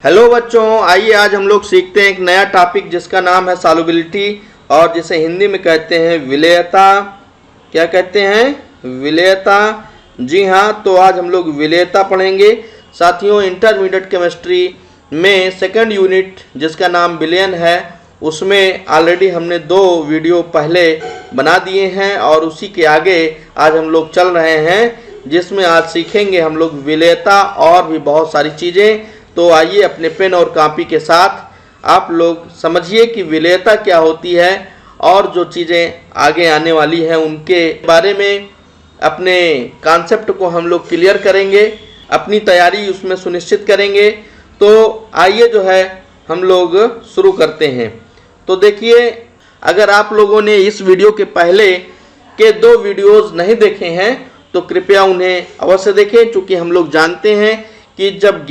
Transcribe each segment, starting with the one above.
Hello बच्चों, आइए आज हम लोग सीखते हैं एक नया टॉपिक जिसका नाम है सॉल्युबिलिटी और जिसे हिंदी में कहते हैं विलेयता। क्या कहते हैं? विलेयता। जी हाँ, तो आज हम लोग विलेयता पढ़ेंगे। साथियों, इंटरमीडिएट केमिस्ट्री में सेकंड यूनिट जिसका नाम विलयन है, उसमें ऑलरेडी हमने 2 वीडियो पहले बना दिए हैं और उसी के आगे आज हम लोग चल रहे हैं, जिसमें आज सीखेंगे हम लोग विलेयता और भी बहुत सारी चीज़ें। तो आइए अपने पेन और कॉपी के साथ आप लोग समझिए कि विलेयता क्या होती है और जो चीज़ें आगे आने वाली हैं उनके बारे में अपने कॉन्सेप्ट को हम लोग क्लियर करेंगे, अपनी तैयारी उसमें सुनिश्चित करेंगे। तो आइए जो है हम लोग शुरू करते हैं। तो देखिए, अगर आप लोगों ने इस वीडियो के पहले के 2 वीडियोज़ नहीं देखे हैं तो कृपया उन्हें अवश्य देखें, क्योंकि हम लोग जानते हैं कि जब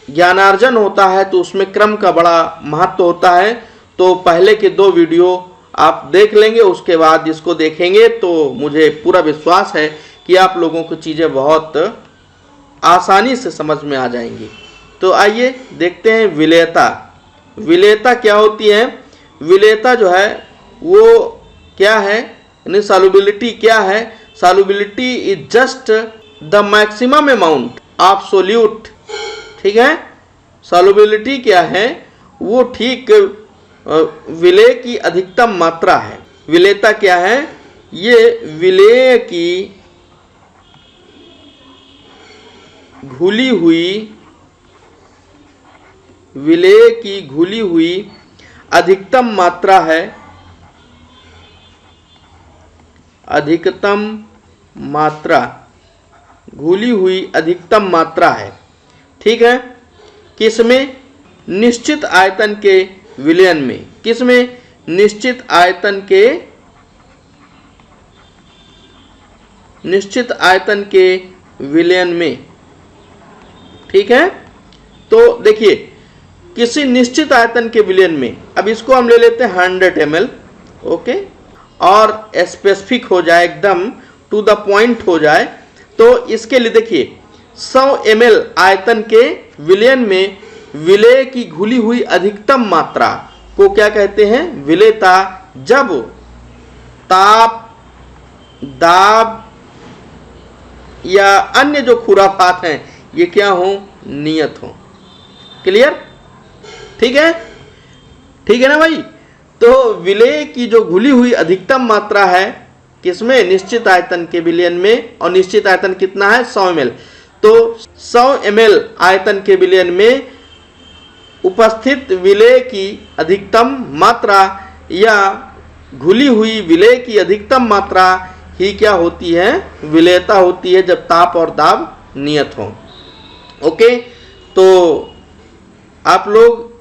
ज्ञानार्जन होता है तो उसमें क्रम का बड़ा महत्व होता है। तो पहले के 2 वीडियो आप देख लेंगे, उसके बाद इसको देखेंगे तो मुझे पूरा विश्वास है कि आप लोगों को चीज़ें बहुत आसानी से समझ में आ जाएंगी। तो आइए देखते हैं विलेयता। विलेयता क्या होती है? विलेयता जो है वो क्या है, यानी सॉल्युबिलिटी क्या है? Solubility is just the maximum amount of solute. ठीक है, सॉल्युबिलिटी क्या है? वो ठीक विलेय की अधिकतम मात्रा है। विलेयता क्या है? ये विलेय की घुली हुई अधिकतम मात्रा है। अधिकतम मात्रा, घुली हुई अधिकतम मात्रा है। ठीक है, किसमें? निश्चित आयतन के विलयन में। किसमें? निश्चित आयतन के विलयन में। ठीक है, तो देखिए, किसी निश्चित आयतन के विलयन में, अब इसको हम ले लेते हैं 100 ml। ओके, और स्पेसिफिक हो जाए, एकदम टू द पॉइंट हो जाए। तो इसके लिए देखिए, 100 ml आयतन के विलयन में विलेय की घुली हुई अधिकतम मात्रा को क्या कहते हैं? विलेयता। जब ताप, दाब या अन्य जो खुराफात हैं ये क्या हो? नियत हो। क्लियर? ठीक है, ठीक है ना भाई? तो विलेय की जो घुली हुई अधिकतम मात्रा है किसमें? निश्चित आयतन के विलयन में। और निश्चित आयतन कितना है? 100 ml। तो 100 ml आयतन के विलयन में उपस्थित विलेय की अधिकतम मात्रा या घुली हुई विलेय की अधिकतम मात्रा ही क्या होती है? विलेयता होती है, जब ताप और दाब नियत हो। ओके, तो आप लोग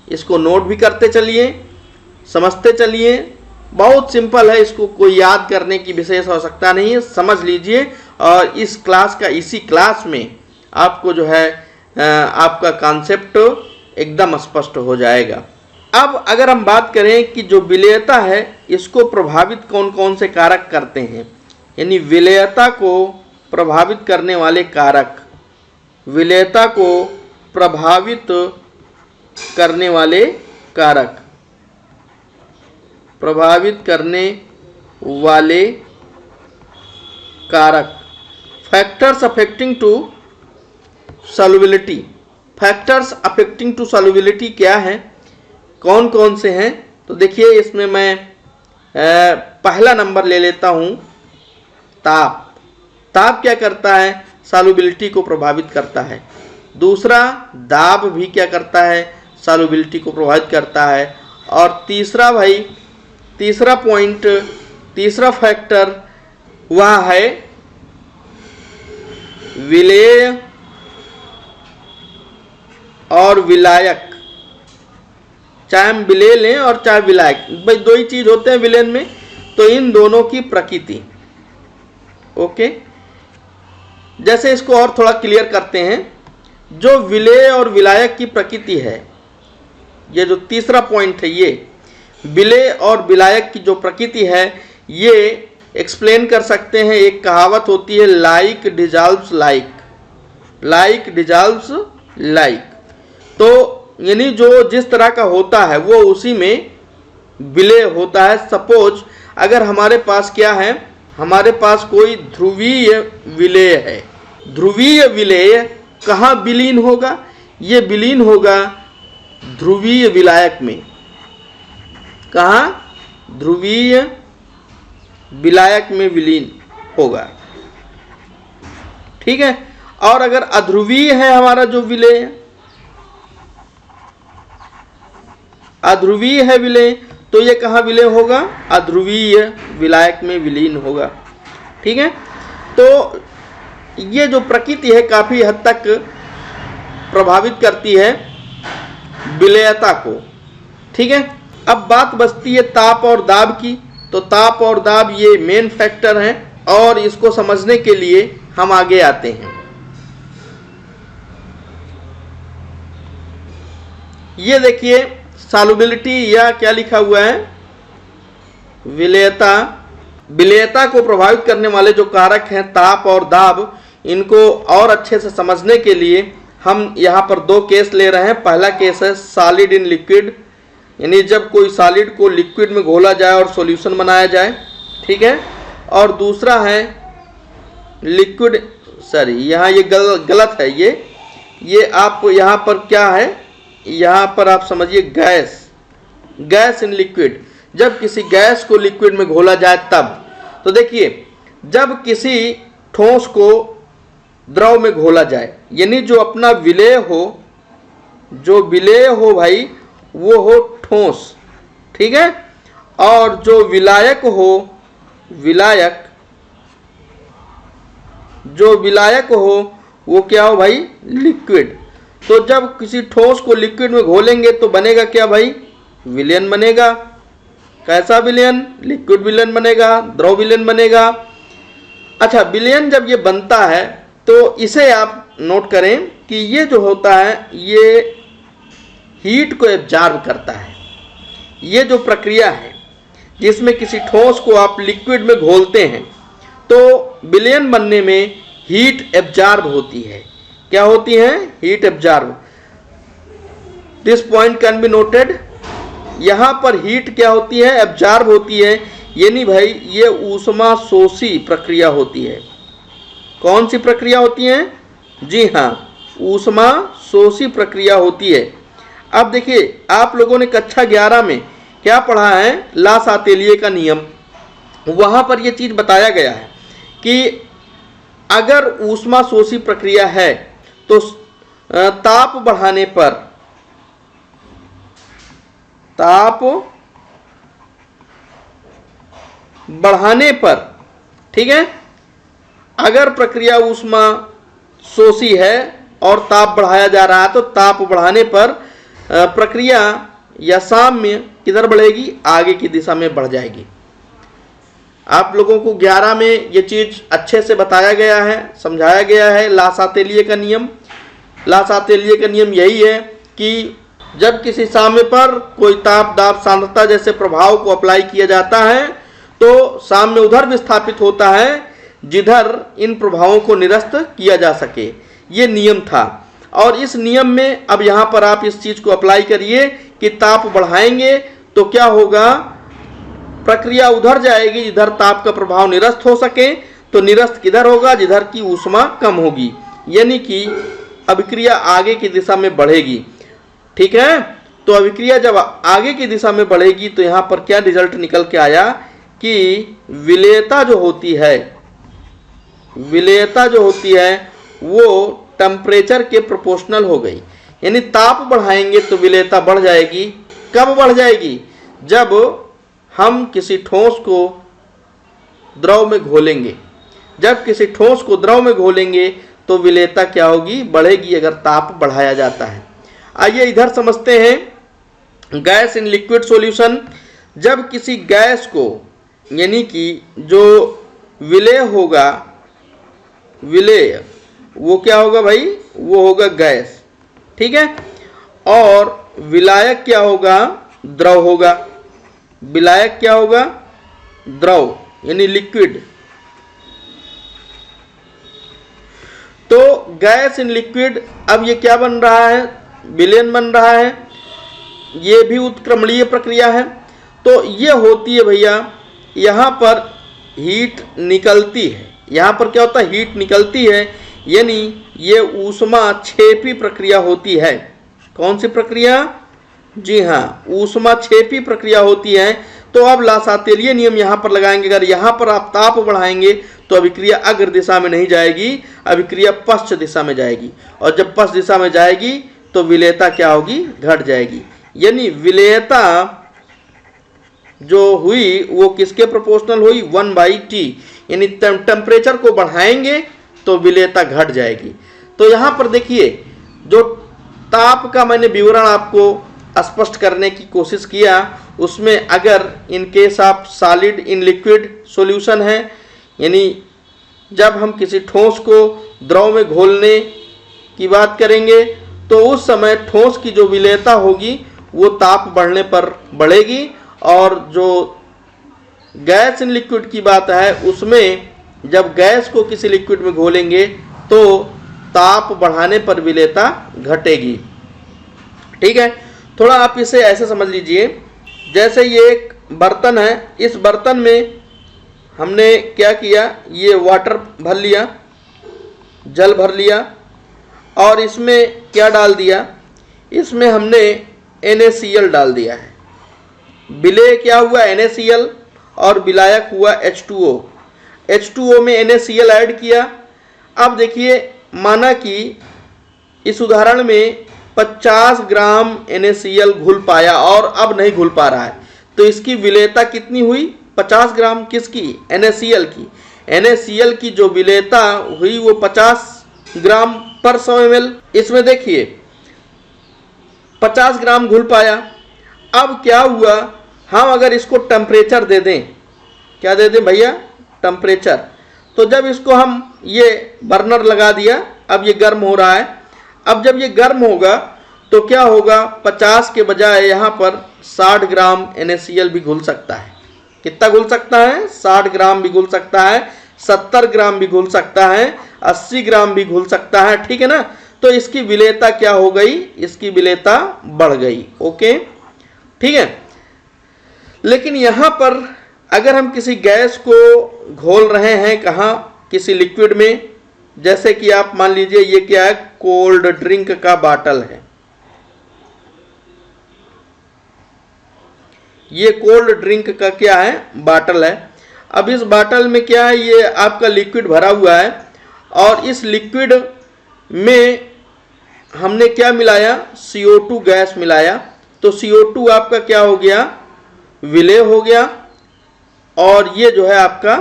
इसको नोट भी करते चलिए, समझते चलिए। बहुत सिंपल है, इसको कोई याद करने की विशेष आवश्यकता नहीं है, समझ लीजिए। और इस इसी क्लास में आपको जो है आपका कॉन्सेप्ट एकदम स्पष्ट हो जाएगा। अब अगर हम बात करें कि जो विलेयता है इसको प्रभावित कौन कौन से कारक करते हैं, यानी विलेयता को प्रभावित करने वाले कारक, विलेयता को प्रभावित करने वाले कारक, प्रभावित करने वाले कारक, factors affecting to solubility. Factors affecting to solubility क्या है, कौन कौन से हैं? तो देखिए, इसमें मैं पहला नंबर ले लेता हूं, ताप। ताप क्या करता है? सॉल्युबिलिटी को प्रभावित करता है। दूसरा, दाब भी क्या करता है? सॉल्युबिलिटी को प्रभावित करता है। और तीसरा भाई, तीसरा पॉइंट, तीसरा फैक्टर वह है विलेय और विलायक। चाहे हम विलेय लें और चाहे विलायक, भाई 2 ही चीज होते हैं विलयन में, तो इन दोनों की प्रकृति। ओके, जैसे इसको और थोड़ा क्लियर करते हैं। जो विलेय और विलायक की प्रकृति है, ये जो तीसरा पॉइंट है, ये विलेय और विलायक की जो प्रकृति है ये एक्सप्लेन कर सकते हैं। एक कहावत होती है, like dissolves like, like dissolves like. तो यानी जो जिस तरह का होता है वो उसी में विलेय होता है। सपोज अगर हमारे पास क्या है, हमारे पास कोई ध्रुवीय विलेय है। ध्रुवीय विलेय कहाँ विलीन होगा? ये विलीन होगा ध्रुवीय विलायक में। कहाँ? ध्रुवीय विलायक में विलीन होगा। ठीक है। और अगर अध्रुवीय है हमारा जो विलेय, अध्रुवीय है विलेय, तो ये कहाँ विलय होगा? अध्रुवीय विलायक में विलीन होगा। ठीक है। तो ये जो प्रकृति है काफी हद तक प्रभावित करती है विलेयता को। ठीक है। अब बात बचती है ताप और दाब की। तो ताप और दाब ये मेन फैक्टर हैं और इसको समझने के लिए हम आगे आते हैं। ये देखिए सॉल्युबिलिटी या क्या लिखा हुआ है, विलेयता। विलेयता को प्रभावित करने वाले जो कारक हैं ताप और दाब, इनको और अच्छे से समझने के लिए हम यहाँ पर दो केस ले रहे हैं। पहला केस है सॉलिड इन लिक्विड, यानी जब कोई सॉलिड को लिक्विड में घोला जाए और सॉल्यूशन बनाया जाए। ठीक है। और दूसरा है लिक्विड, सॉरी यहाँ ये गलत है। ये आप यहाँ पर क्या है, यहाँ पर आप समझिए गैस, गैस इन लिक्विड। जब किसी गैस को लिक्विड में घोला जाए तब। तो देखिए जब किसी ठोस को द्रव में घोला जाए, यानी जो अपना विलेय हो, जो विलेय हो भाई वो हो ठोस। ठीक है। और जो विलायक हो, विलायक, जो विलायक हो वो क्या हो भाई? लिक्विड। तो जब किसी ठोस को लिक्विड में घोलेंगे तो बनेगा क्या भाई? विलयन बनेगा। कैसा विलयन? लिक्विड विलयन बनेगा, द्रव विलयन बनेगा। अच्छा, विलयन जब ये बनता है तो इसे आप नोट करें कि ये जो होता है ये हीट को एब्जॉर्ब करता है। ये जो प्रक्रिया है जिसमें किसी ठोस को आप लिक्विड में घोलते हैं तो विलयन बनने में हीट एब्जॉर्ब होती है। क्या होती है? Heat absorb. This point can be noted. यहां पर हीट क्या होती है? एब्जॉर्ब होती है। यानी भाई ये ऊष्मा शोषी प्रक्रिया होती है। कौन सी प्रक्रिया होती है? जी हाँ, ऊष्मा शोषी प्रक्रिया होती है। अब देखिए आप लोगों ने कक्षा 11 में क्या पढ़ा है? ला सातेलिए का नियम। वहां पर यह चीज बताया गया है कि अगर ऊष्मा शोषी प्रक्रिया है तो ताप बढ़ाने पर, ताप बढ़ाने पर, ठीक है, अगर प्रक्रिया ऊष्मा शोषी है और ताप बढ़ाया जा रहा है तो ताप बढ़ाने पर प्रक्रिया या साम्य किधर बढ़ेगी? आगे की दिशा में बढ़ जाएगी। आप लोगों को 11 में ये चीज अच्छे से बताया गया है, समझाया गया है। ला सातेलिए का नियम, ला सातेलिए का नियम यही है कि जब किसी साम्य पर कोई ताप दाब सांद्रता जैसे प्रभाव को अप्लाई किया जाता है तो साम्य उधर विस्थापित होता है जिधर इन प्रभावों को निरस्त किया जा सके। ये नियम था। और इस नियम में अब यहाँ पर आप इस चीज को अप्लाई करिए कि ताप बढ़ाएंगे तो क्या होगा? प्रक्रिया उधर जाएगी जिधर ताप का प्रभाव निरस्त हो सके। तो निरस्त किधर होगा? जिधर की ऊष्मा कम होगी, यानी कि अभिक्रिया आगे की दिशा में बढ़ेगी। ठीक है। तो अभिक्रिया जब आगे की दिशा में बढ़ेगी तो यहाँ पर क्या रिजल्ट निकल के आया कि विलेयता जो होती है, विलेयता जो होती है वो टेम्परेचर के प्रोपोर्शनल हो गई। यानी ताप बढ़ाएंगे तो विलेयता बढ़ जाएगी। कब बढ़ जाएगी? जब हम किसी ठोस को द्रव में घोलेंगे। जब किसी ठोस को द्रव में घोलेंगे तो विलेयता क्या होगी? बढ़ेगी, अगर ताप बढ़ाया जाता है। आइए इधर समझते हैं गैस इन लिक्विड सॉल्यूशन। जब किसी गैस को, यानी कि जो विलेय होगा, विलेय वो क्या होगा भाई? वो होगा गैस। ठीक है। और विलायक क्या होगा? द्रव होगा। विलायक क्या होगा? द्रव, यानी लिक्विड। तो गैस इन लिक्विड, अब ये क्या बन रहा है? विलयन बन रहा है, ये भी उत्क्रमणीय प्रक्रिया है। तो ये होती है भैया, यहाँ पर हीट निकलती है, यहाँ पर क्या होता है, हीट निकलती है, यानी ये ऊष्माक्षेपी प्रक्रिया होती है। कौन सी प्रक्रिया? जी हाँ, ऊष्माक्षेपी प्रक्रिया होती है। तो अब लासातेलिय नियम यहाँ पर लगाएंगे, अगर यहाँ पर आप ताप बढ़ाएंगे तो अभिक्रिया अग्र दिशा में नहीं जाएगी, अभिक्रिया पश्च दिशा में जाएगी, और जब पश्च दिशा में जाएगी तो विलेयता क्या होगी, घट जाएगी। यानी विलेयता जो हुई वो किसके प्रोपोर्शनल हुई, 1/T, यानी टेम्परेचर को बढ़ाएंगे तो विलेयता घट जाएगी। तो यहाँ पर देखिए, जो ताप का मैंने विवरण आपको स्पष्ट करने की कोशिश किया, उसमें अगर in case of solid in liquid solution है, यानी जब हम किसी ठोस को द्रव में घोलने की बात करेंगे तो उस समय ठोस की जो विलेयता होगी वो ताप बढ़ने पर बढ़ेगी, और जो गैस इन लिक्विड की बात है उसमें जब गैस को किसी लिक्विड में घोलेंगे तो ताप बढ़ाने पर विलेयता घटेगी। ठीक है, थोड़ा आप इसे ऐसे समझ लीजिए, जैसे ये एक बर्तन है, इस बर्तन में हमने क्या किया, ये वाटर भर लिया, जल भर लिया, और इसमें क्या डाल दिया, इसमें हमने NaCl डाल दिया है। विलेय क्या हुआ, NaCl, और विलायक हुआ H2O। H2O में NaCl ऐड किया। अब देखिए, माना कि इस उदाहरण में 50 ग्राम NaCl घुल पाया और अब नहीं घुल पा रहा है, तो इसकी विलेयता कितनी हुई, 50 ग्राम। किसकी, NaCl की। NaCl की जो विलेयता हुई वो 50 ग्राम पर 100 ml। इसमें देखिए 50 ग्राम घुल पाया। अब क्या हुआ, हम अगर इसको टेम्परेचर दे दें, क्या दे दें भैया, टेम्परेचर, तो जब इसको हम ये बर्नर लगा दिया, अब ये गर्म हो रहा है। अब जब ये गर्म होगा तो क्या होगा, 50 के बजाय यहाँ पर 60 ग्राम NaCl भी घुल सकता है। कितना घुल सकता है, 60 ग्राम भी घुल सकता है, 70 ग्राम भी घुल सकता है, 80 ग्राम भी घुल सकता है। ठीक है ना, तो इसकी विलेयता क्या हो गई, इसकी विलेयता बढ़ गई। ओके, ठीक है। लेकिन यहाँ पर अगर हम किसी गैस को घोल रहे हैं, कहाँ, किसी लिक्विड में, जैसे कि आप मान लीजिए ये क्या है, कोल्ड ड्रिंक का बाटल है, ये कोल्ड ड्रिंक का क्या है, बाटल है। अब इस बाटल में क्या है, ये आपका लिक्विड भरा हुआ है, और इस लिक्विड में हमने क्या मिलाया, CO2 गैस मिलाया। तो CO2 आपका क्या हो गया, विलेय हो गया, और ये जो है आपका,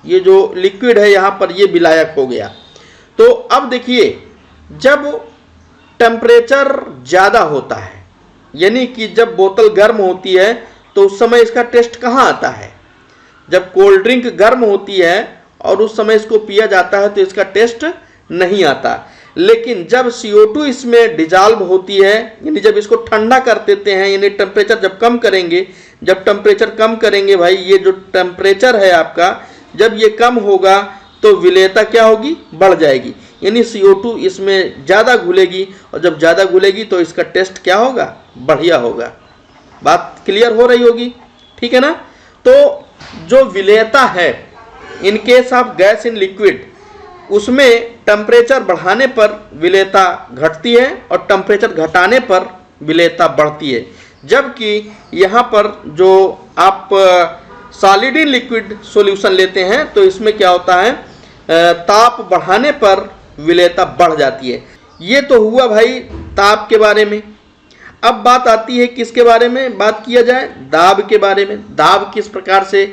ये जो लिक्विड है यहाँ पर, ये विलायक हो गया। तो अब देखिए, जब टेम्परेचर ज़्यादा होता है, यानी कि जब बोतल गर्म होती है, तो उस समय इसका टेस्ट कहाँ आता है, जब कोल्ड ड्रिंक गर्म होती है और उस समय इसको पिया जाता है तो इसका टेस्ट नहीं आता। लेकिन जब CO2 इसमें डिजॉल्व होती है, यानी जब इसको ठंडा कर देते हैं, यानी टेम्परेचर जब कम करेंगे, जब टेम्परेचर कम करेंगे भाई, ये जो टेम्परेचर है आपका, जब ये कम होगा तो विलेयता क्या होगी, बढ़ जाएगी, यानी CO2 इसमें ज़्यादा घुलेगी, और जब ज़्यादा घुलेगी तो इसका टेस्ट क्या होगा, बढ़िया होगा। बात क्लियर हो रही होगी, ठीक है ना। तो जो विलेयता है in case of gas in liquid, उसमें टेम्परेचर बढ़ाने पर विलेयता घटती है और टेम्परेचर घटाने पर विलेयता बढ़ती है। जबकि यहाँ पर जो आप सॉलिड इन लिक्विड सॉल्यूशन लेते हैं तो इसमें क्या होता है, ताप बढ़ाने पर विलेयता बढ़ जाती है। ये तो हुआ भाई ताप के बारे में। अब बात आती है किसके बारे में बात किया जाए, दाब के बारे में। दाब किस प्रकार से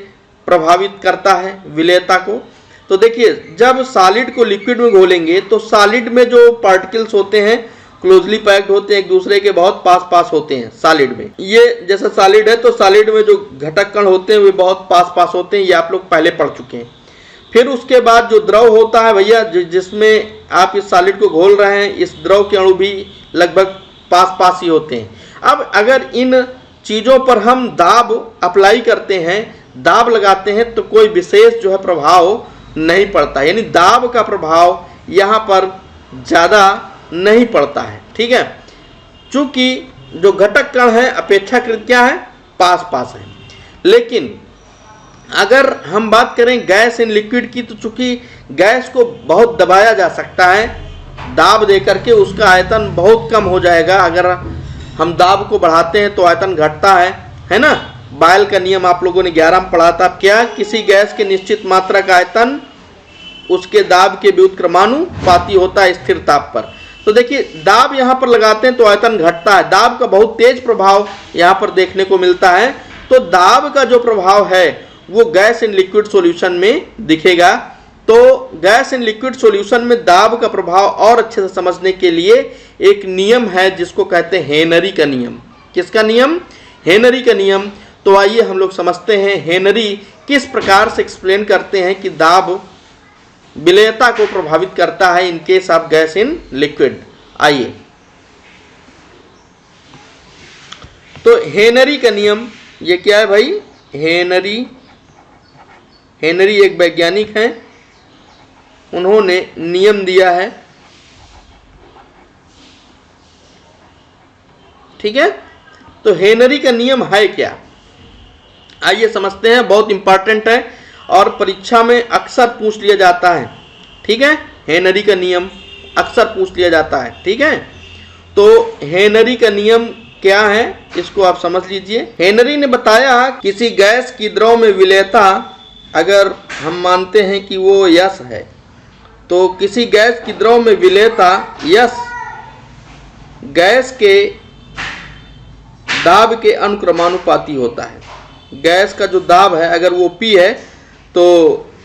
प्रभावित करता है विलेयता को। तो देखिए, जब सॉलिड को लिक्विड में घोलेंगे तो सॉलिड में जो पार्टिकल्स होते हैं क्लोजली पैक्ड होते हैं, एक दूसरे के बहुत पास पास होते हैं सॉलिड में। ये जैसा सॉलिड है तो सॉलिड में जो घटक कण होते हैं वे बहुत पास पास होते हैं, ये आप लोग पहले पढ़ चुके हैं। फिर उसके बाद जो द्रव होता है भैया, जिसमें आप इस सॉलिड को घोल रहे हैं, इस द्रव के अणु भी लगभग पास पास ही होते हैं। अब अगर इन चीज़ों पर हम दाब अप्लाई करते हैं, दाब लगाते हैं, तो कोई विशेष जो है प्रभाव नहीं पड़ता, यानी दाब का प्रभाव यहाँ पर ज़्यादा नहीं पड़ता है। ठीक है, चूंकि जो घटक कण है अपेक्षाकृत क्या है, पास पास है। लेकिन अगर हम बात करें गैस इन लिक्विड की, तो चूंकि गैस को बहुत दबाया जा सकता है, दाब दे करके उसका आयतन बहुत कम हो जाएगा। अगर हम दाब को बढ़ाते हैं तो आयतन घटता है ना। बायल का नियम आप लोगों ने 11 में पढ़ा था। क्या किसी गैस के निश्चित मात्रा का आयतन उसके दाब के व्युत्क्रमानुपाती होता है स्थिर ताप पर। तो देखिए दाब यहाँ पर लगाते हैं तो आयतन घटता है, दाब का बहुत तेज प्रभाव यहाँ पर देखने को मिलता है। तो दाब का जो प्रभाव है वो गैस इन लिक्विड सॉल्यूशन में दिखेगा। तो गैस इन लिक्विड सॉल्यूशन में दाब का प्रभाव और अच्छे से समझने के लिए एक नियम है जिसको कहते हैं हेनरी का नियम। किसका नियम? हेनरी का नियम। तो आइए हम लोग समझते हैं हेनरी किस प्रकार से एक्सप्लेन करते हैं कि दाब विलेयता को प्रभावित करता है in case of gas in liquid. आइए, तो हेनरी का नियम ये क्या है भाई? हेनरी एक वैज्ञानिक हैं, उन्होंने नियम दिया है, ठीक है। तो हेनरी का नियम है क्या, आइए समझते हैं। बहुत इंपॉर्टेंट है और परीक्षा में अक्सर पूछ लिया जाता है, ठीक है। हेनरी का नियम अक्सर पूछ लिया जाता है, ठीक है। तो हेनरी का नियम क्या है इसको आप समझ लीजिए। हेनरी ने बताया किसी गैस की द्रव में विलेयता अगर हम मानते हैं कि वो यस है, तो किसी गैस की द्रव में विलेयता यस गैस के दाब के अनुक्रमानुपाती होता है। गैस का जो दाब है अगर वो P है तो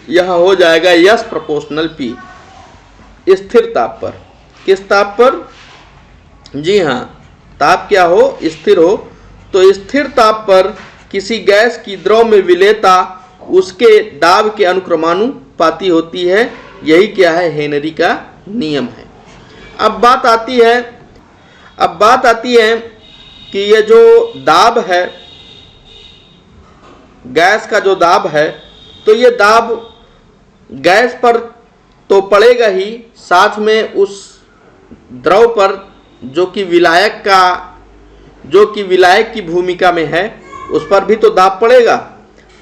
यह हो जाएगा यस प्रोपोर्शनल P स्थिर ताप पर। किस ताप पर? जी हाँ, ताप क्या हो? स्थिर हो। तो स्थिर ताप पर किसी गैस की द्रव में विलेयता उसके दाब के अनुक्रमानुपाती होती है। यही क्या है? हेनरी का नियम है। अब बात आती है कि ये जो दाब है, गैस का जो दाब है, तो ये दाब गैस पर तो पड़ेगा ही, साथ में उस द्रव पर जो कि विलायक की भूमिका में है उस पर भी तो दाब पड़ेगा।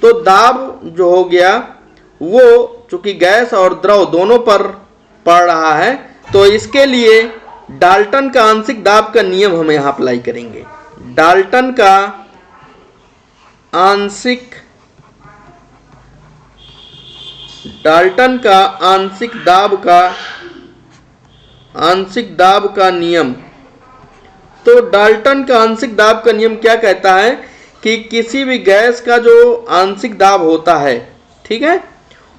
तो दाब जो हो गया वो चूंकि गैस और द्रव दोनों पर पड़ रहा है, तो इसके लिए डाल्टन का आंशिक दाब का नियम हम यहाँ अप्लाई करेंगे। डाल्टन का आंशिक दाब का नियम। तो डाल्टन का आंशिक दाब का नियम क्या कहता है कि किसी भी गैस का जो आंशिक दाब होता है, ठीक है,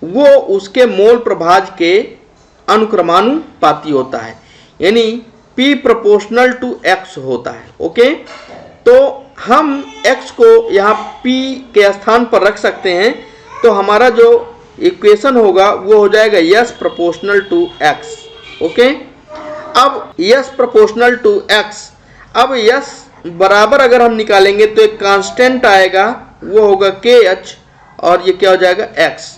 वो उसके मोल प्रभाज के अनुक्रमानुपाती होता है, यानी P प्रोपोर्शनल टू X होता है। ओके, तो हम X को यहाँ P के स्थान पर रख सकते हैं। तो हमारा जो इक्वेशन होगा वो हो जाएगा S proportional to X। Okay, अब S प्रोपोर्शनल टू X, अब S बराबर अगर हम निकालेंगे तो एक कांस्टेंट आएगा, वो होगा KH, और ये क्या हो जाएगा? X।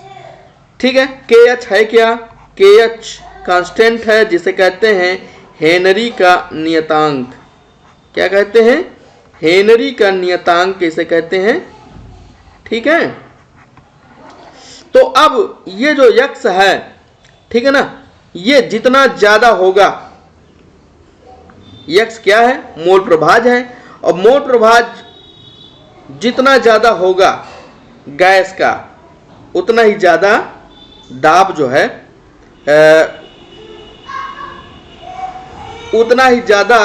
ठीक है, KH है क्या? KH कांस्टेंट है जिसे कहते हैं हेनरी का नियतांक। क्या कहते हैं? हेनरी का नियतांक इसे कहते हैं, ठीक है। तो अब ये जो X है, ठीक है ना, ये जितना ज्यादा होगा, X क्या है? मोल प्रभाज है, और मोल प्रभाज जितना ज्यादा होगा गैस का, उतना ही ज्यादा दाब जो है उतना ही ज्यादा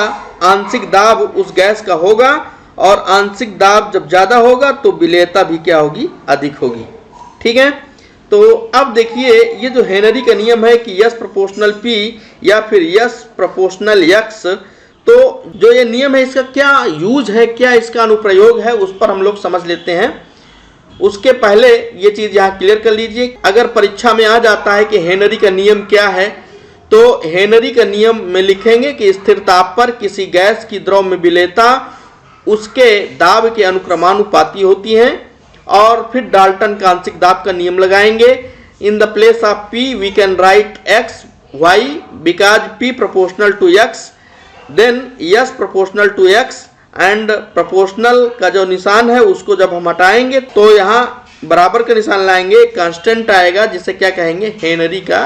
आंशिक दाब उस गैस का होगा, और आंशिक दाब जब ज्यादा होगा तो विलेयता भी क्या होगी? अधिक होगी। ठीक है, तो अब देखिए ये जो हेनरी का नियम है कि यस प्रोपोर्शनल P या फिर यस प्रोपोर्शनल X, तो जो ये नियम है इसका क्या यूज है, क्या इसका अनुप्रयोग है, उस पर हम लोग समझ लेते हैं। उसके पहले ये चीज यहाँ क्लियर कर लीजिए, अगर परीक्षा में आ जाता है कि हेनरी का नियम क्या है, तो हेनरी का नियम में लिखेंगे कि स्थिर ताप पर किसी गैस की द्रव में विलेयता उसके दाब के अनुक्रमानुपाती होती है, और फिर डाल्टन का आंशिक दाब का नियम लगाएंगे। In the place of P we can write X Y because P proportional to X, then yes proportional to X, and proportional का जो निशान है उसको जब हम हटाएंगे तो यहाँ बराबर का निशान लाएंगे, कांस्टेंट आएगा जिसे क्या कहेंगे, हेनरी का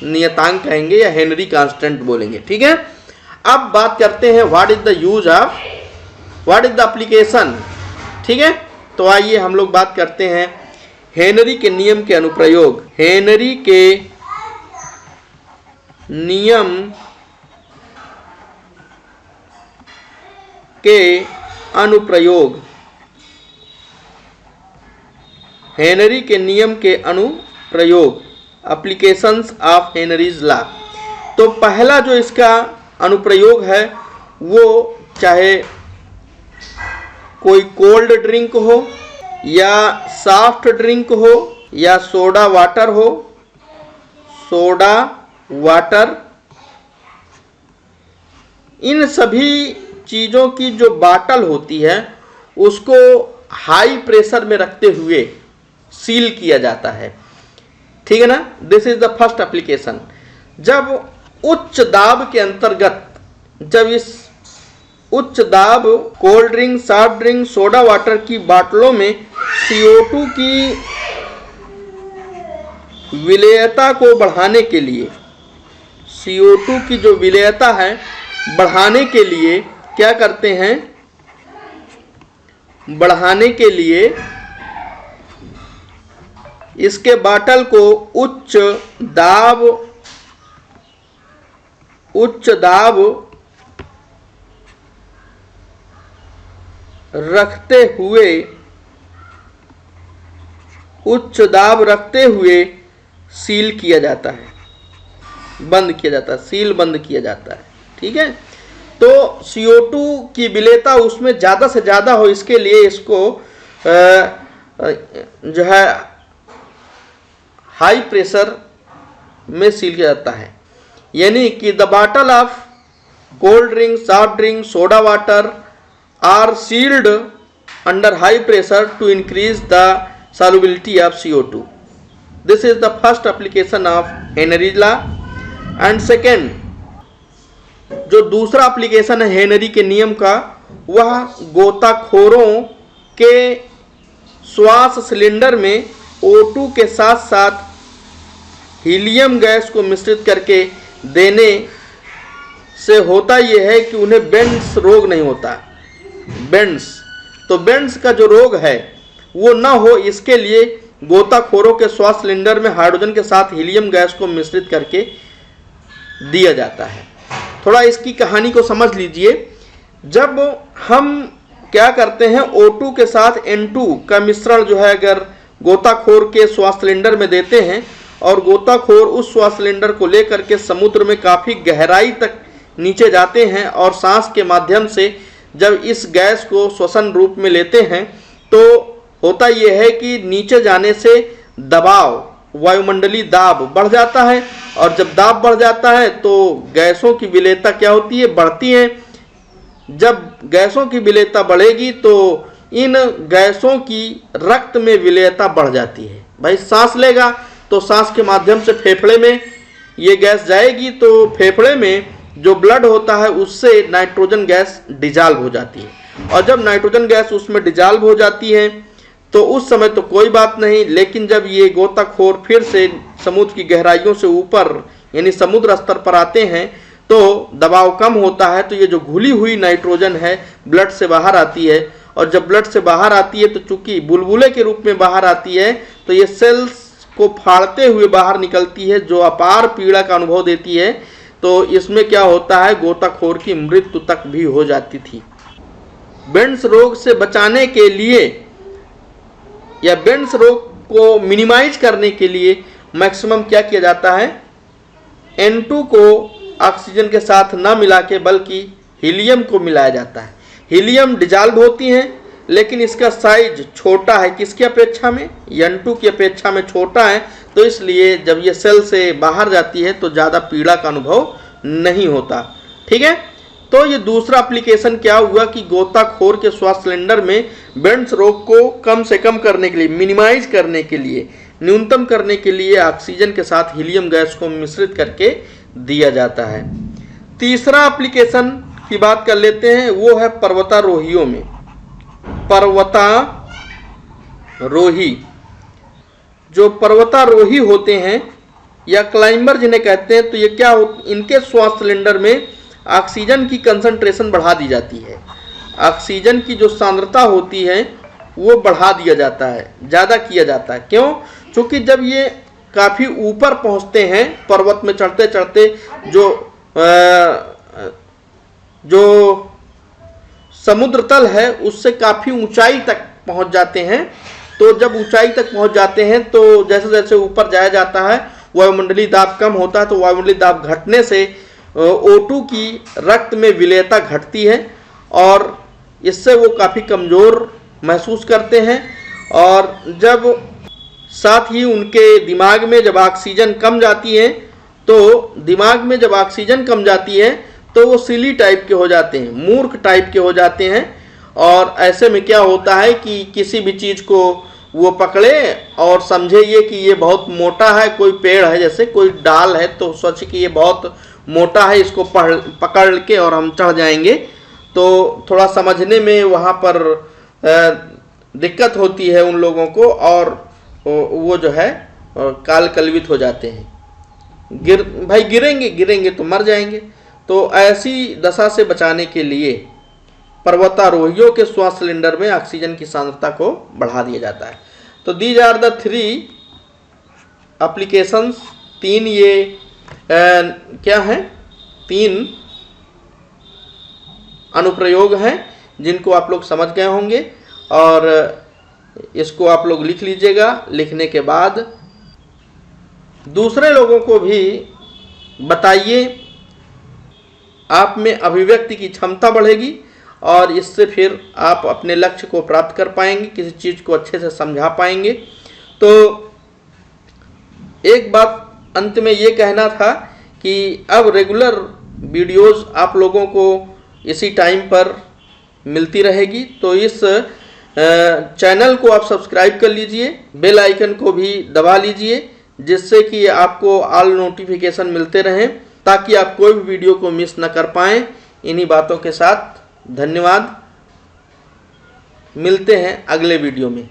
नियतांक कहेंगे या हेनरी कांस्टेंट बोलेंगे। ठीक है, अब बात करते हैं what is the use of, what is the application. ठीक है, तो आइए हम लोग बात करते हैं हेनरी के नियम के अनुप्रयोग। हेनरी के नियम के अनुप्रयोग, हेनरी के नियम के अनुप्रयोग, एप्लीकेशंस ऑफ हेनरीज लॉ। तो पहला जो इसका अनुप्रयोग है वो चाहे कोई कोल्ड ड्रिंक हो या सॉफ्ट ड्रिंक हो या सोडा वाटर हो, सोडा वाटर, इन सभी चीज़ों की जो बाटल होती है उसको हाई प्रेशर में रखते हुए सील किया जाता है। ठीक है ना, this is the first application. जब उच्च दाब के अंतर्गत, जब इस उच्च दाब cold drink, soft drink, soda water की बाटलों में CO2 की विलेयता को बढ़ाने के लिए, CO2 की जो विलेयता है बढ़ाने के लिए क्या करते हैं, बढ़ाने के लिए इसके बाटल को उच्च दाब रखते हुए सील किया जाता है, बंद किया जाता है, सील बंद किया जाता है। ठीक है, तो CO2 की विलेयता उसमें ज़्यादा से ज़्यादा हो, इसके लिए इसको जो है हाई प्रेशर में सील किया जाता है। यानी कि the bottle of cold drink, soft drink, soda water are sealed under high pressure to increase the solubility of CO2. This is the first application of Henry's law. And second, जो दूसरा application है Henry के नियम का, वह गोताखोरों के श्वास सिलेंडर में O2 के साथ साथ हीलियम गैस को मिश्रित करके देने से होता यह है कि उन्हें बेंड्स रोग नहीं होता। बेंड्स, तो बेंड्स का जो रोग है वो ना हो, इसके लिए गोताखोरों के श्वास सिलेंडर में हाइड्रोजन के साथ हीलियम गैस को मिश्रित करके दिया जाता है। थोड़ा इसकी कहानी को समझ लीजिए। जब हम क्या करते हैं, O2 के साथ N2 का मिश्रण जो है अगर गोताखोर के श्वास सिलेंडर में देते हैं और गोताखोर उस श्वास सिलेंडर को लेकर के समुद्र में काफ़ी गहराई तक नीचे जाते हैं और सांस के माध्यम से जब इस गैस को श्वसन रूप में लेते हैं तो होता यह है कि नीचे जाने से दबाव, वायुमंडलीय दाब बढ़ जाता है, और जब दाब बढ़ जाता है तो गैसों की विलेयता क्या होती है, बढ़ती है। जब गैसों की विलेयता बढ़ेगी तो इन गैसों की रक्त में विलेयता बढ़ जाती है। भाई सांस लेगा तो सांस के माध्यम से फेफड़े में ये गैस जाएगी, तो फेफड़े में जो ब्लड होता है उससे नाइट्रोजन गैस डिजॉल्व हो जाती है, और जब नाइट्रोजन गैस उसमें डिजॉल्व हो जाती है तो उस समय तो कोई बात नहीं, लेकिन जब ये गोताखोर फिर से समुद्र की गहराइयों से ऊपर यानी समुद्र स्तर पर आते हैं तो दबाव कम होता है, तो ये जो घुली हुई नाइट्रोजन है ब्लड से बाहर आती है, और जब ब्लड से बाहर आती है तो चूंकि बुलबुले के रूप में बाहर आती है तो ये सेल्स को फाड़ते हुए बाहर निकलती है, जो अपार पीड़ा का अनुभव देती है। तो इसमें क्या होता है, गोताखोर की मृत्यु तक भी हो जाती थी। बेंड्स रोग से बचाने के लिए या बेंड्स रोग को मिनिमाइज करने के लिए मैक्सिमम क्या किया जाता है, N2 को ऑक्सीजन के साथ न मिला के बल्कि हीलियम को मिलाया जाता है। हीलियम डिजॉल्व होती है लेकिन इसका साइज छोटा है, किसकी अपेक्षा में, N2 की अपेक्षा में छोटा है, तो इसलिए जब ये सेल से बाहर जाती है तो ज़्यादा पीड़ा का अनुभव नहीं होता। ठीक है, तो ये दूसरा एप्लीकेशन क्या हुआ कि गोताखोर के श्वास सिलेंडर में बेंड्स रोग को कम से कम करने के लिए, मिनिमाइज करने के लिए, न्यूनतम करने के लिए ऑक्सीजन के साथ हीलियम गैस को मिश्रित करके दिया जाता है। तीसरा एप्लीकेशन की बात कर लेते हैं, वो है पर्वतारोहियों में। पर्वतारोही, जो पर्वतारोही होते हैं या क्लाइंबर जिन्हें कहते हैं, तो ये क्या इनके श्वास सिलेंडर में ऑक्सीजन की कंसंट्रेशन बढ़ा दी जाती है। ऑक्सीजन की जो सांद्रता होती है वो बढ़ा दिया जाता है, ज़्यादा किया जाता है। क्यों? क्योंकि जब ये काफ़ी ऊपर पहुंचते हैं, पर्वत में चढ़ते चढ़ते जो समुद्र तल है उससे काफ़ी ऊंचाई तक पहुंच जाते हैं। तो जब ऊंचाई तक पहुंच जाते हैं तो जैसे जैसे ऊपर जाया जाता है वायुमंडलीय दाब कम होता है, तो वायुमंडलीय दाब घटने से O2 की रक्त में विलेयता घटती है और इससे वो काफ़ी कमज़ोर महसूस करते हैं। और जब साथ ही उनके दिमाग में जब ऑक्सीजन कम जाती है, तो दिमाग में जब ऑक्सीजन कम जाती है तो वो सिली टाइप के हो जाते हैं, मूर्ख टाइप के हो जाते हैं। और ऐसे में क्या होता है कि किसी भी चीज़ को वो पकड़े और समझे ये कि ये बहुत मोटा है, कोई पेड़ है जैसे कोई डाल है, तो सोचे कि ये बहुत मोटा है, इसको पकड़ के और हम चढ़ जाएंगे। तो थोड़ा समझने में वहाँ पर दिक्कत होती है उन लोगों को और वो जो है काल कलवित हो जाते हैं। गिरेंगे तो मर जाएंगे। तो ऐसी दशा से बचाने के लिए पर्वतारोहियों के श्वास सिलेंडर में ऑक्सीजन की सांद्रता को बढ़ा दिया जाता है। तो दीज आर द 3 एप्लीकेशंस, 3 ये क्या हैं, 3 अनुप्रयोग हैं जिनको आप लोग समझ गए होंगे। और इसको आप लोग लिख लीजिएगा। लिखने के बाद दूसरे लोगों को भी बताइए, आप में अभिव्यक्ति की क्षमता बढ़ेगी और इससे फिर आप अपने लक्ष्य को प्राप्त कर पाएंगे, किसी चीज़ को अच्छे से समझा पाएंगे। तो एक बात अंत में ये कहना था कि अब रेगुलर वीडियोस आप लोगों को इसी टाइम पर मिलती रहेगी। तो इस चैनल को आप सब्सक्राइब कर लीजिए, बेल आइकन को भी दबा लीजिए, जिससे कि आपको ऑल नोटिफिकेशन मिलते रहें, ताकि आप कोई भी वीडियो को मिस न कर पाएँ। इन्हीं बातों के साथ धन्यवाद, मिलते हैं अगले वीडियो में।